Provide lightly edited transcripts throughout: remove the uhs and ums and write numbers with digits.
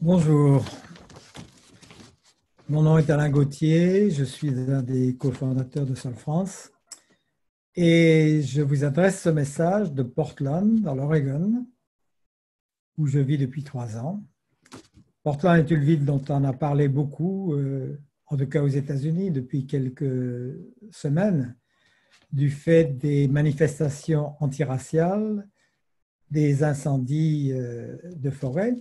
Bonjour, mon nom est Alain Gauthier, je suis un des cofondateurs de Sol France et je vous adresse ce message de Portland, dans l'Oregon, où je vis depuis 3 ans. Portland est une ville dont on a parlé beaucoup, en tout cas aux États-Unis, depuis quelques semaines, du fait des manifestations antiraciales, des incendies de forêt.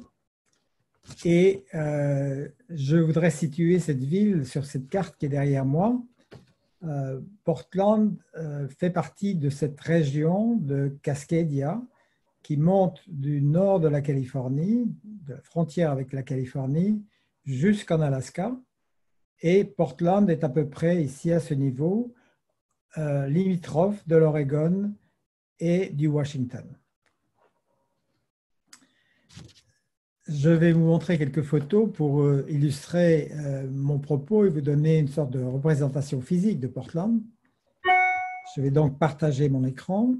Et je voudrais situer cette ville sur cette carte qui est derrière moi. Portland fait partie de cette région de Cascadia qui monte du nord de la Californie, de la frontière avec la Californie, jusqu'en Alaska. Et Portland est à peu près ici à ce niveau, limitrophe de l'Oregon et du Washington. Je vais vous montrer quelques photos pour illustrer mon propos et vous donner une sorte de représentation physique de Portland. Je vais donc partager mon écran.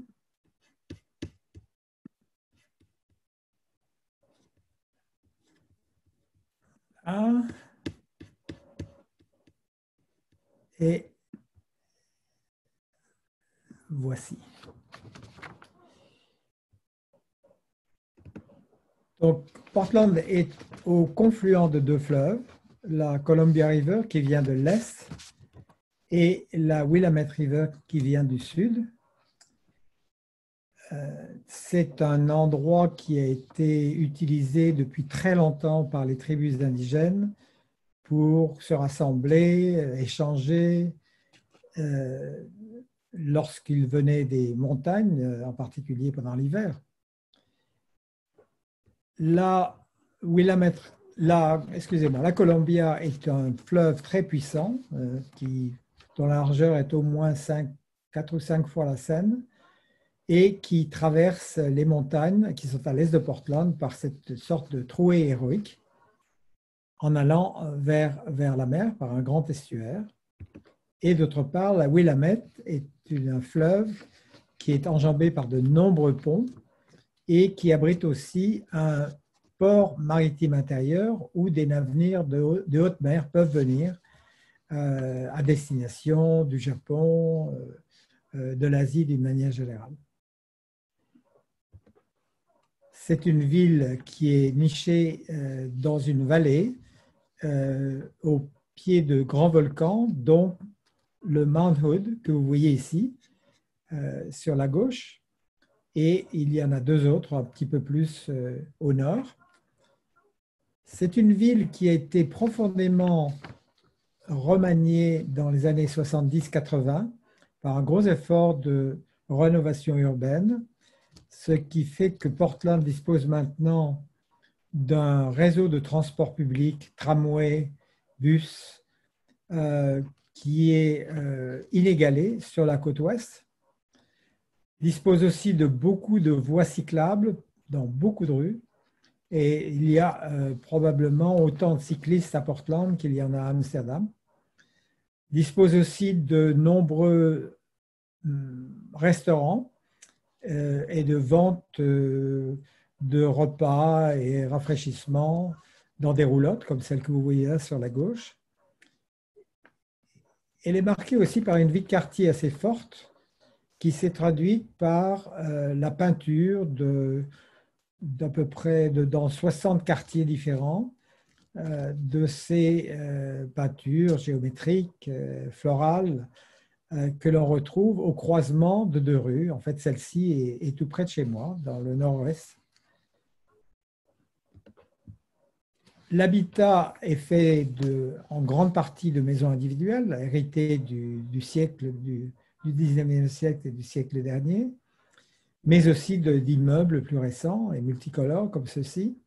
Ah. Et voici. Donc, Portland est au confluent de deux fleuves, la Columbia River qui vient de l'est et la Willamette River qui vient du sud. C'est un endroit qui a été utilisé depuis très longtemps par les tribus indigènes pour se rassembler, échanger lorsqu'ils venaient des montagnes, en particulier pendant l'hiver. La Columbia est un fleuve très puissant dont la largeur est au moins 4 ou 5 fois la Seine et qui traverse les montagnes qui sont à l'est de Portland par cette sorte de trouée héroïque en allant vers la mer par un grand estuaire. Et d'autre part, la Willamette est un fleuve qui est enjambé par de nombreux ponts et qui abrite aussi un port maritime intérieur où des navires de haute mer peuvent venir à destination du Japon, de l'Asie d'une manière générale. C'est une ville qui est nichée dans une vallée au pied de grands volcans, dont le Mount Hood que vous voyez ici sur la gauche, et il y en a deux autres un petit peu plus au nord. C'est une ville qui a été profondément remaniée dans les années 70-80 par un gros effort de rénovation urbaine, ce qui fait que Portland dispose maintenant d'un réseau de transport public, tramway, bus, qui est inégalé sur la côte ouest. Dispose aussi de beaucoup de voies cyclables dans beaucoup de rues. Et il y a probablement autant de cyclistes à Portland qu'il y en a à Amsterdam. Dispose aussi de nombreux restaurants et de ventes de repas et rafraîchissements dans des roulottes, comme celle que vous voyez là sur la gauche. Elle est marquée aussi par une vie de quartier assez forte qui s'est traduite par la peinture d'à peu près dans 60 quartiers différents, de ces peintures géométriques, florales, que l'on retrouve au croisement de deux rues. En fait, celle-ci est tout près de chez moi, dans le nord-ouest. L'habitat est fait en grande partie de maisons individuelles, héritées du 19e siècle et du siècle dernier, mais aussi d'immeubles plus récents et multicolores comme ceux-ci.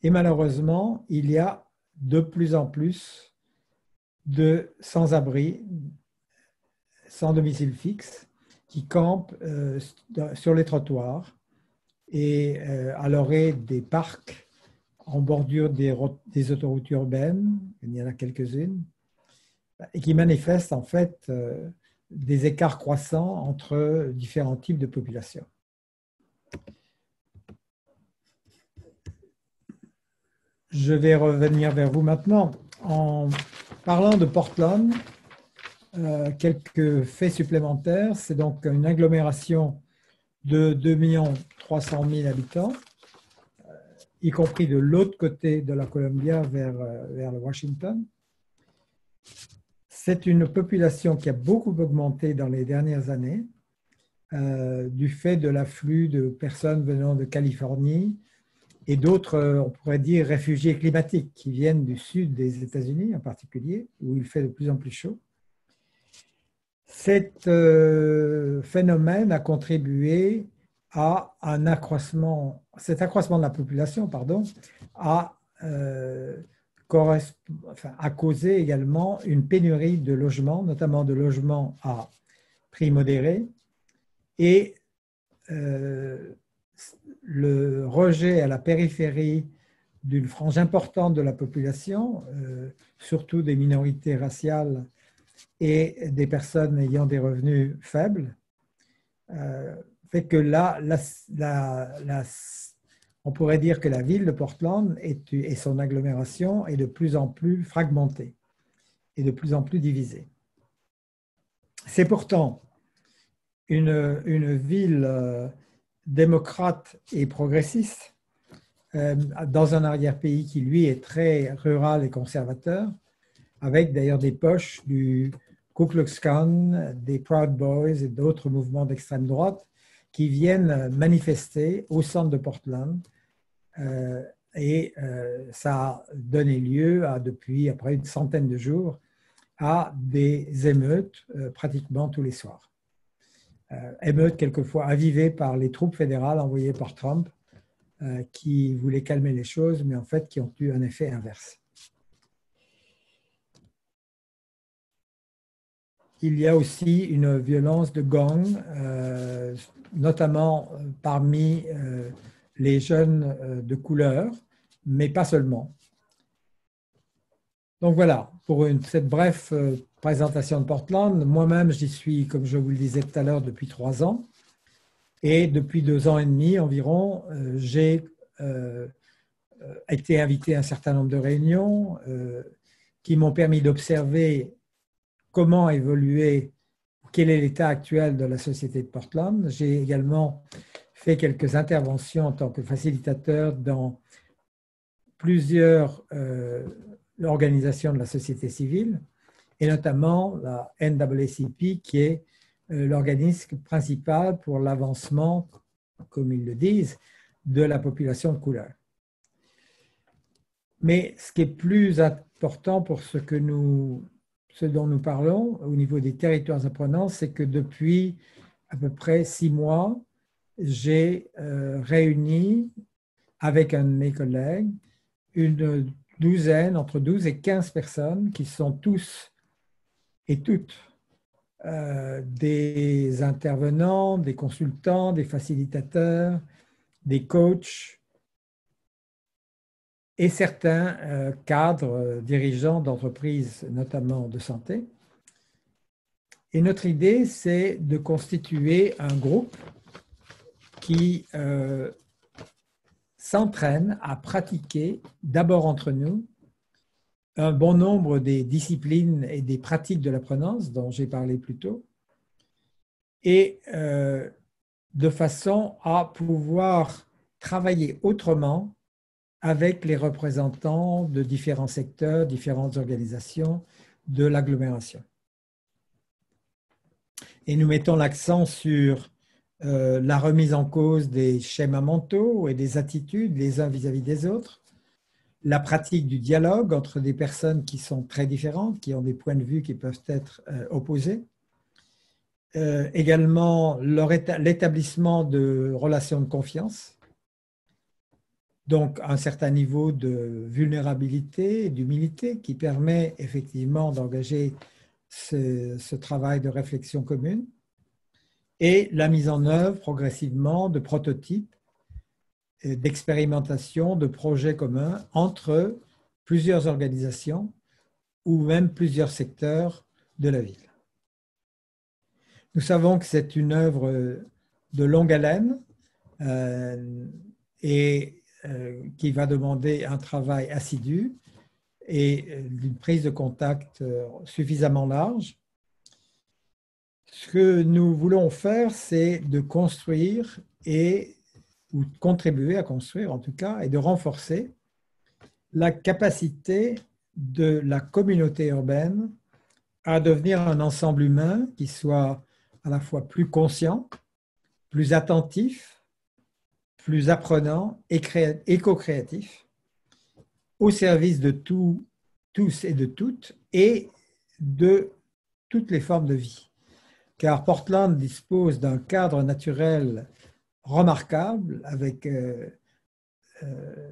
Et malheureusement, il y a de plus en plus de sans-abri, sans domicile fixe, qui campent sur les trottoirs et à l'orée des parcs en bordure des autoroutes urbaines, il y en a quelques-unes, et qui manifestent en fait des écarts croissants entre différents types de populations. je vais revenir vers vous maintenant en parlant de Portland. Quelques faits supplémentaires. C'est donc une agglomération de 2 300 000 habitants, y compris de l'autre côté de la Columbia vers le Washington. C'est une population qui a beaucoup augmenté dans les dernières années du fait de l'afflux de personnes venant de Californie et d'autres, on pourrait dire, réfugiés climatiques qui viennent du sud des États-Unis en particulier, où il fait de plus en plus chaud. Cet phénomène a contribué à cet accroissement de la population, a causé également une pénurie de logements, notamment de logements à prix modéré, et le rejet à la périphérie d'une frange importante de la population, surtout des minorités raciales et des personnes ayant des revenus faibles, fait que là, on pourrait dire que la ville de Portland et son agglomération est de plus en plus fragmentée et de plus en plus divisée. C'est pourtant une ville démocrate et progressiste dans un arrière-pays qui, lui, est très rural et conservateur, avec d'ailleurs des poches du Ku Klux Klan, des Proud Boys et d'autres mouvements d'extrême droite qui viennent manifester au centre de Portland. Ça a donné lieu, depuis après une centaine de jours, à des émeutes pratiquement tous les soirs. Émeutes quelquefois avivées par les troupes fédérales envoyées par Trump, qui voulaient calmer les choses, mais en fait qui ont eu un effet inverse. Il y a aussi une violence de gang, notamment parmi les jeunes de couleur, mais pas seulement. Donc voilà, pour cette brève présentation de Portland. Moi-même, j'y suis, comme je vous le disais tout à l'heure, depuis 3 ans. Et depuis 2 ans et demi environ, j'ai été invité à un certain nombre de réunions qui m'ont permis d'observer comment évoluer, quel est l'état actuel de la société de Portland. J'ai également fait quelques interventions en tant que facilitateur dans plusieurs organisations de la société civile, et notamment la NAACP, qui est l'organisme principal pour l'avancement, comme ils le disent, de la population de couleur. Mais ce qui est plus important pour ce dont nous parlons au niveau des territoires apprenants, c'est que depuis à peu près 6 mois, j'ai réuni avec un de mes collègues une douzaine, entre 12 et 15 personnes qui sont tous et toutes des intervenants, des consultants, des facilitateurs, des coachs et certains cadres dirigeants d'entreprises, notamment de santé. Et notre idée, c'est de constituer un groupe qui s'entraîne à pratiquer, d'abord entre nous, un bon nombre des disciplines et des pratiques de l'apprenance dont j'ai parlé plus tôt, et de façon à pouvoir travailler autrement avec les représentants de différents secteurs, différentes organisations de l'agglomération. Et nous mettons l'accent sur la remise en cause des schémas mentaux et des attitudes les uns vis-à-vis des autres, la pratique du dialogue entre des personnes qui sont très différentes, qui ont des points de vue qui peuvent être opposés, également l'établissement de relations de confiance, donc un certain niveau de vulnérabilité et d'humilité qui permet effectivement d'engager ce travail de réflexion commune, et la mise en œuvre progressivement de prototypes, d'expérimentation, de projets communs entre plusieurs organisations ou même plusieurs secteurs de la ville. Nous savons que c'est une œuvre de longue haleine et qui va demander un travail assidu et une prise de contact suffisamment large. Ce que nous voulons faire, c'est de construire ou de contribuer à construire en tout cas, et de renforcer la capacité de la communauté urbaine à devenir un ensemble humain qui soit à la fois plus conscient, plus attentif, plus apprenant et co-créatif, au service de tous et de toutes, et de toutes les formes de vie. Car Portland dispose d'un cadre naturel remarquable avec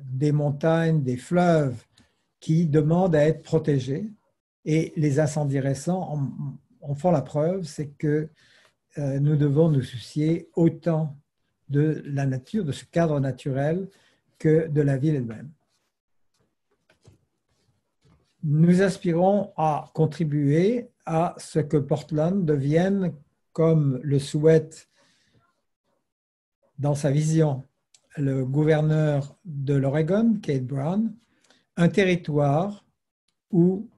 des montagnes, des fleuves qui demandent à être protégés. Et les incendies récents en font la preuve, c'est que nous devons nous soucier autant de la nature, de ce cadre naturel, que de la ville elle-même. Nous aspirons à contribuer à ce que Portland devienne, comme le souhaite dans sa vision le gouverneur de l'Oregon, Kate Brown, un territoire où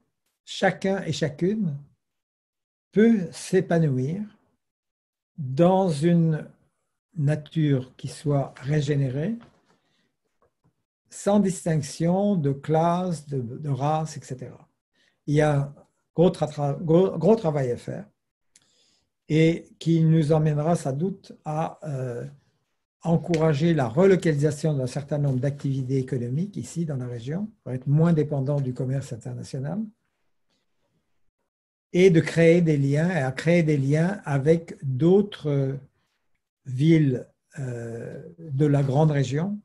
chacun et chacune peut s'épanouir dans une nature qui soit régénérée, sans distinction de classe, de race, etc. Il y a un gros travail à faire et qui nous emmènera sans doute à encourager la relocalisation d'un certain nombre d'activités économiques ici dans la région, pour être moins dépendant du commerce international, et de créer des liens, et à créer des liens avec d'autres villes de la grande région,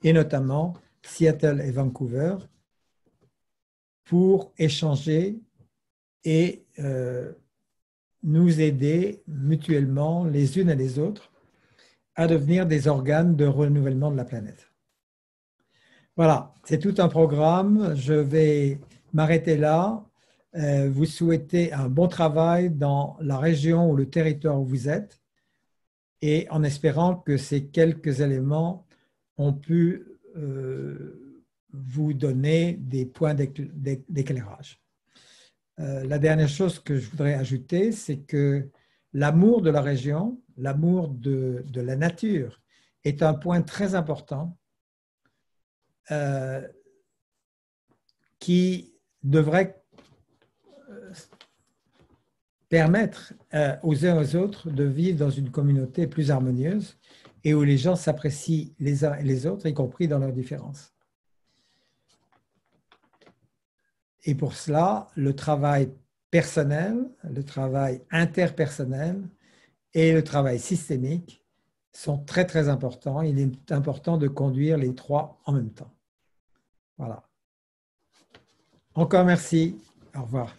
et notamment Seattle et Vancouver, pour échanger et nous aider mutuellement les unes et les autres à devenir des organes de renouvellement de la planète. Voilà, c'est tout un programme. Je vais m'arrêter là. Vous souhaitez un bon travail dans la région ou le territoire où vous êtes et en espérant que ces quelques éléments ont pu vous donner des points d'éclairage. La dernière chose que je voudrais ajouter, c'est que l'amour de la région, l'amour de la nature est un point très important qui devrait permettre aux uns et aux autres de vivre dans une communauté plus harmonieuse et où les gens s'apprécient les uns et les autres, y compris dans leurs différences. Et pour cela, le travail personnel, le travail interpersonnel et le travail systémique sont très, très importants. Il est important de conduire les trois en même temps. Voilà. Encore merci. Au revoir.